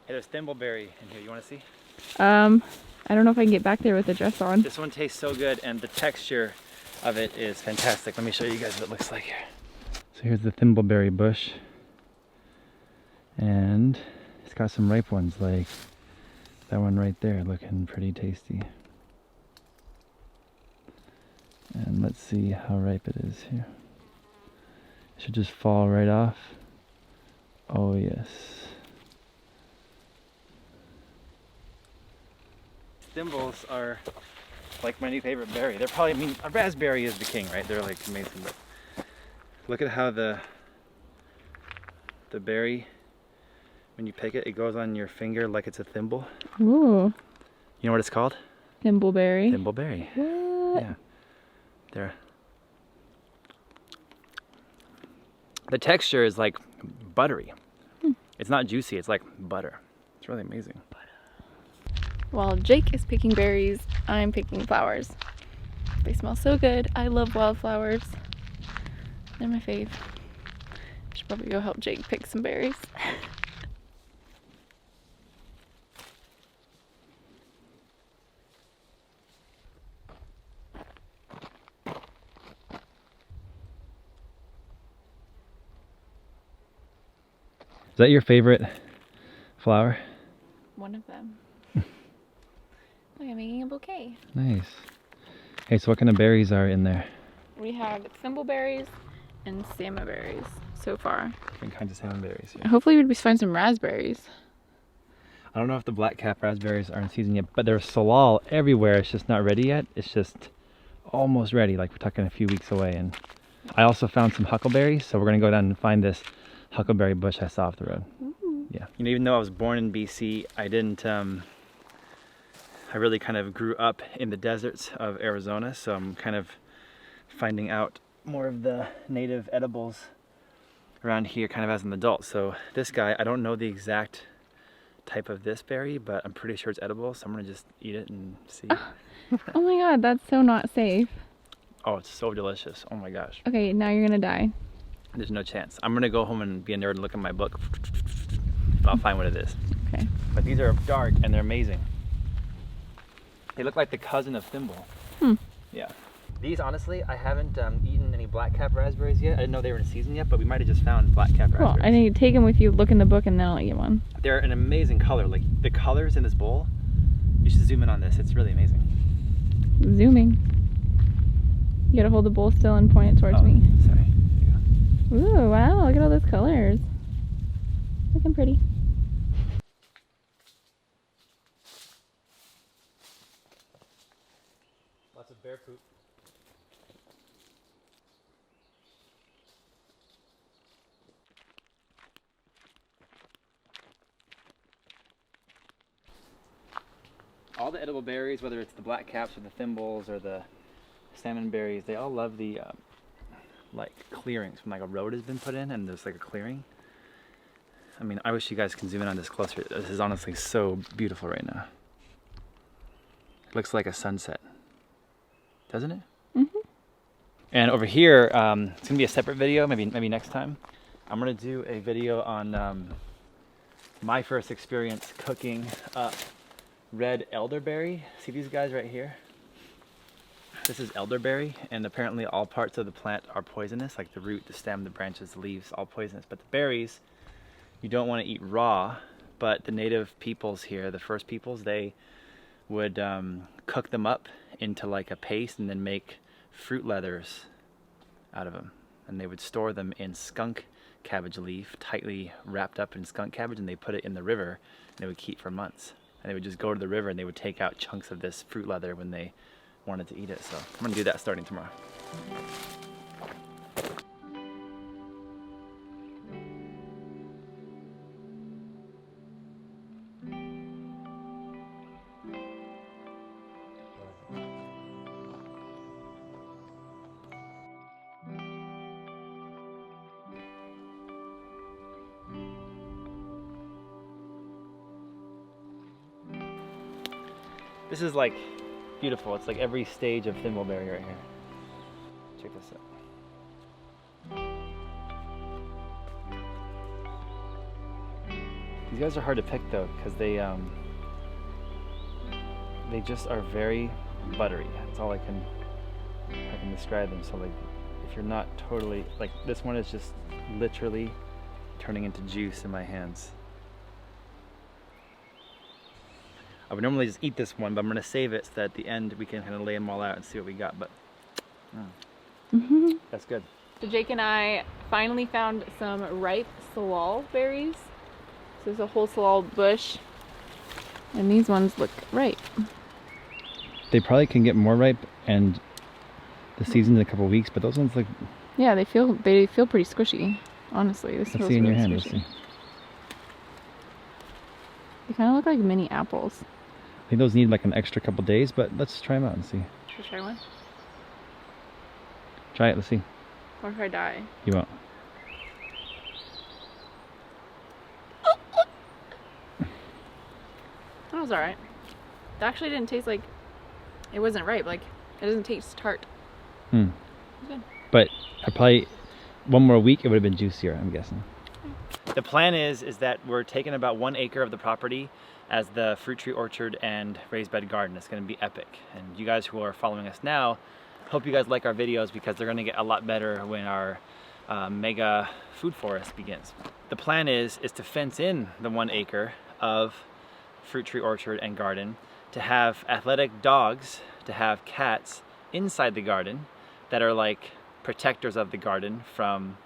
Hey, there's thimbleberry in here. You want to see? I don't know if I can get back there with the dress on. This one tastes so good, and the texture of it is fantastic. Let me show you guys what it looks like here. So here's the thimbleberry bush, and it's got some ripe ones like that one right there, looking pretty tasty. And let's see how ripe it is here. It should just fall right off. Oh yes. Thimbles are like my new favorite berry. They're probably, I mean, a raspberry is the king, right? They're like amazing, but look at how the berry, when you pick it, it goes on your finger like it's a thimble. Ooh. You know what it's called? Thimbleberry. Thimbleberry. What? Yeah. There. The texture is like buttery. It's not juicy, it's like butter. It's really amazing. While Jake is picking berries, I'm picking flowers. They smell so good. I love wildflowers. They're my fave. I should probably go help Jake pick some berries. Is that your favorite flower? One of them. Look, I'm making a bouquet. Nice. Hey, so what kind of berries are in there? We have thimbleberries and salmonberries so far. Different kinds of salmon berries here. Hopefully we'd find some raspberries. I don't know if the black cap raspberries are in season yet, but there's salal everywhere. It's just not ready yet. It's just almost ready, like we're talking a few weeks away. And I also found some huckleberries, so we're gonna go down and find this huckleberry bush I saw off the road. Ooh. Yeah. You know, even though I was born in BC, I didn't, I really kind of grew up in the deserts of Arizona, so I'm kind of finding out more of the native edibles around here kind of as an adult. So this guy, I don't know the exact type of this berry, but I'm pretty sure it's edible, so I'm gonna just eat it and see. Oh my god, that's so not safe. Oh, it's so delicious. Oh my gosh. Okay, now you're gonna die. There's no chance. I'm gonna go home and be a nerd and look at my book. I'll find what it is. Okay. But these are dark and they're amazing. They look like the cousin of thimble. Yeah. These, honestly, I haven't eaten any black cap raspberries yet. I didn't know they were in season yet, but we might have just found black cap Cool. raspberries. I need to take them with you, look in the book, and then I'll eat one. They're an amazing color. Like the colors in this bowl, you should zoom in on this. It's really amazing. Zooming. You gotta hold the bowl still and point it towards me. Sorry. There you go. Ooh, wow, look at all those colors. Looking pretty. Lots of bear poop. All the edible berries, whether it's the black caps or the thimbles or the salmon berries, they all love the like clearings when like a road has been put in and there's like a clearing. I mean, I wish you guys can zoom in on this closer. This is honestly so beautiful right now. It looks like a sunset, doesn't it? Mm-hmm. And over here, it's gonna be a separate video, maybe next time. I'm gonna do a video on my first experience cooking up red elderberry. See these guys right here? This is elderberry, and apparently all parts of the plant are poisonous, like the root, the stem, the branches, the leaves, all poisonous. But the berries, you don't want to eat raw, but the native peoples here, the first peoples, they would cook them up into like a paste and then make fruit leathers out of them. And they would store them in skunk cabbage leaf, tightly wrapped up in skunk cabbage, and they put it in the river, and they would keep for months. And they would just go to the river and they would take out chunks of this fruit leather when they wanted to eat it. So I'm gonna do that starting tomorrow. This is like beautiful. It's like every stage of thimbleberry right here. Check this out. These guys are hard to pick though, because they just are very buttery. That's all I can describe them. So like, if you're not totally, like this one is just literally turning into juice in my hands. I would normally just eat this one, but I'm gonna save it so that at the end we can kind of lay them all out and see what we got. But that's good. So Jake and I finally found some ripe salal berries. So there's a whole salal bush, and these ones look ripe. They probably can get more ripe and the season's in a couple weeks, but those ones look. Yeah, they feel pretty squishy. Honestly, this feels see in really your hand. squishy. Let's see. They kind of look like mini apples. I think those need like an extra couple days, but let's try them out and see. Should we try one? Try it. Let's see. What if I die? You won't. That was alright. It actually didn't taste like, it wasn't ripe. Like, it doesn't taste tart. Hmm. It's good. But I probably one more week it would have been juicier, I'm guessing. The plan is that we're taking about 1 acre of the property as the fruit tree orchard and raised bed garden. It's going to be epic. And you guys who are following us now, hope you guys like our videos because they're going to get a lot better when our mega food forest begins. The plan is to fence in the 1 acre of fruit tree orchard and garden, to have athletic dogs, to have cats inside the garden that are like protectors of the garden from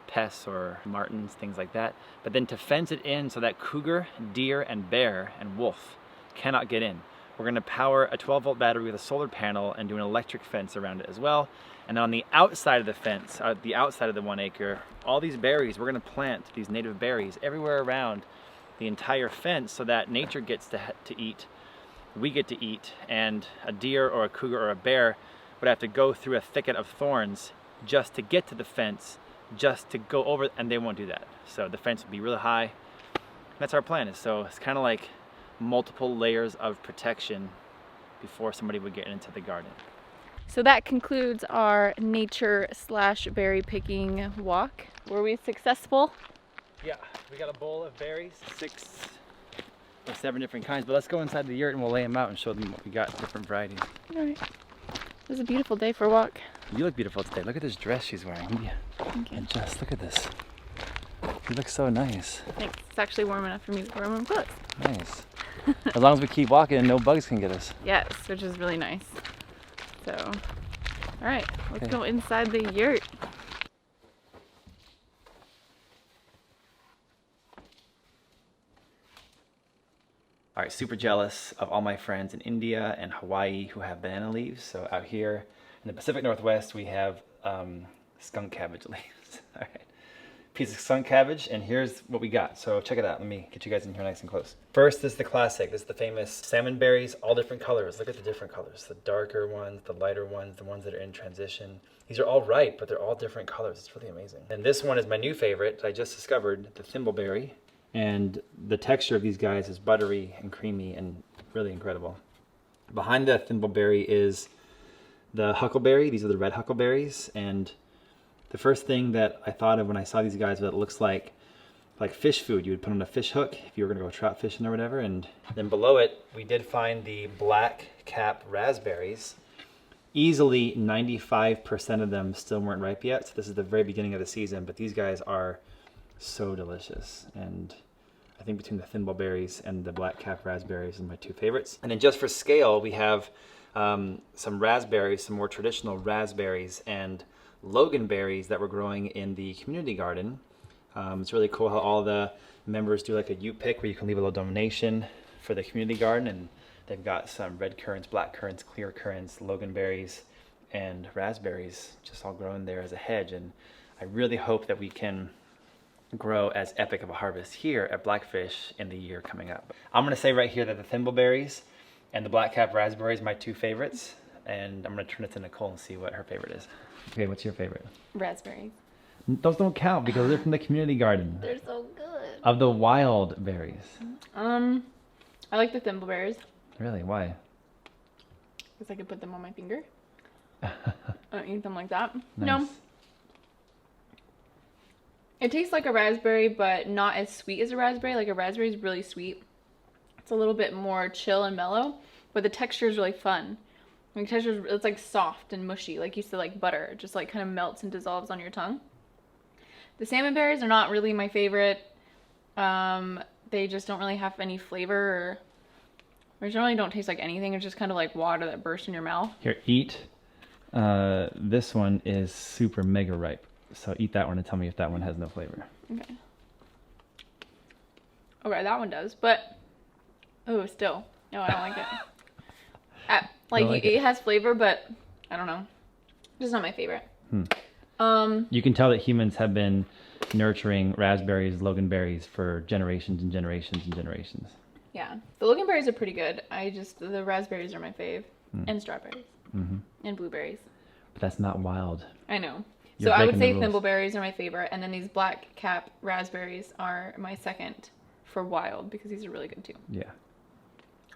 pests or martins, things like that, but then to fence it in so that cougar, deer, and bear and wolf cannot get in. We're going to power a 12-volt battery with a solar panel and do an electric fence around it as well. And on the outside of the fence, the outside of the 1 acre, all these berries, we're going to plant these native berries everywhere around the entire fence so that nature gets to eat, we get to eat, and a deer or a cougar or a bear would have to go through a thicket of thorns just to get to the fence, just to go over, and they won't do that. So the fence will be really high. That's our plan. So it's kind of like multiple layers of protection before somebody would get into the garden. So that concludes our nature / berry picking walk. Were we successful? Yeah, we got a bowl of berries, 6 or 7 different kinds, but let's go inside the yurt and we'll lay them out and show them what we got, different varieties. All right. It was a beautiful day for a walk. You look beautiful today. Look at this dress she's wearing. Yeah. Thank you. And just look at this. You look so nice. Thanks. It's actually warm enough for me to wear my clothes. Nice. As long as we keep walking and no bugs can get us. Yes, which is really nice. So, all right, let's go inside the yurt. All right, super jealous of all my friends in India and Hawaii who have banana leaves. So out here in the Pacific Northwest, we have skunk cabbage leaves. All right, piece of skunk cabbage, and here's what we got. So check it out. Let me get you guys in here nice and close. First, this is the classic. This is the famous salmon berries, all different colors. Look at the different colors. The darker ones, the lighter ones, the ones that are in transition. These are all ripe, but they're all different colors. It's really amazing. And this one is my new favorite. I just discovered the thimbleberry. And the texture of these guys is buttery and creamy and really incredible. Behind the thimbleberry is the huckleberry. These are the red huckleberries. And the first thing that I thought of when I saw these guys, that it looks like fish food. You would put on a fish hook if you were going to go trout fishing or whatever. And then below it, we did find the black cap raspberries. Easily 95% of them still weren't ripe yet. So this is the very beginning of the season, but these guys are so delicious. And I think between the thimbleberries and the black cap raspberries are my 2 favorites. And then just for scale, we have some raspberries, some more traditional raspberries and loganberries that we're growing in the community garden. It's really cool how all the members do like a U pick where you can leave a little donation for the community garden, and they've got some red currants, black currants, clear currants, loganberries, and raspberries just all growing there as a hedge. And I really hope that we can grow as epic of a harvest here at Blackfish in the year coming up. I'm gonna say right here that the thimbleberries and the black cap raspberries are my 2 favorites, and I'm gonna turn it to Nicole and see what her favorite is. Okay, what's your favorite? Raspberries. Those don't count because they're from the community garden. They're so good. Of the wild berries. I like the thimbleberries. Really? Why? Because I could put them on my finger. I don't eat them like that. Nice. No. It tastes like a raspberry, but not as sweet as a raspberry. Like a raspberry is really sweet. It's a little bit more chill and mellow, but the texture is really fun. Like texture, it's like soft and mushy, like you said, like butter. It just like kind of melts and dissolves on your tongue. The salmon berries are not really my favorite. They just don't really have any flavor, or generally don't taste like anything. It's just kind of like water that bursts in your mouth. Here, eat. This one is super mega ripe. So eat that one and tell me if that one has no flavor. Okay. Okay, that one does, but oh, still, no, I don't like it. It has flavor, but I don't know. Just not my favorite. You can tell that humans have been nurturing raspberries, loganberries for generations and generations and generations. Yeah, the loganberries are pretty good. The raspberries are my fave, and strawberries, and blueberries. But that's not wild. I know. You're So I would say breaking the rules. thimbleberries are my favorite, and then these black cap raspberries are my second for wild because these are really good too. Yeah.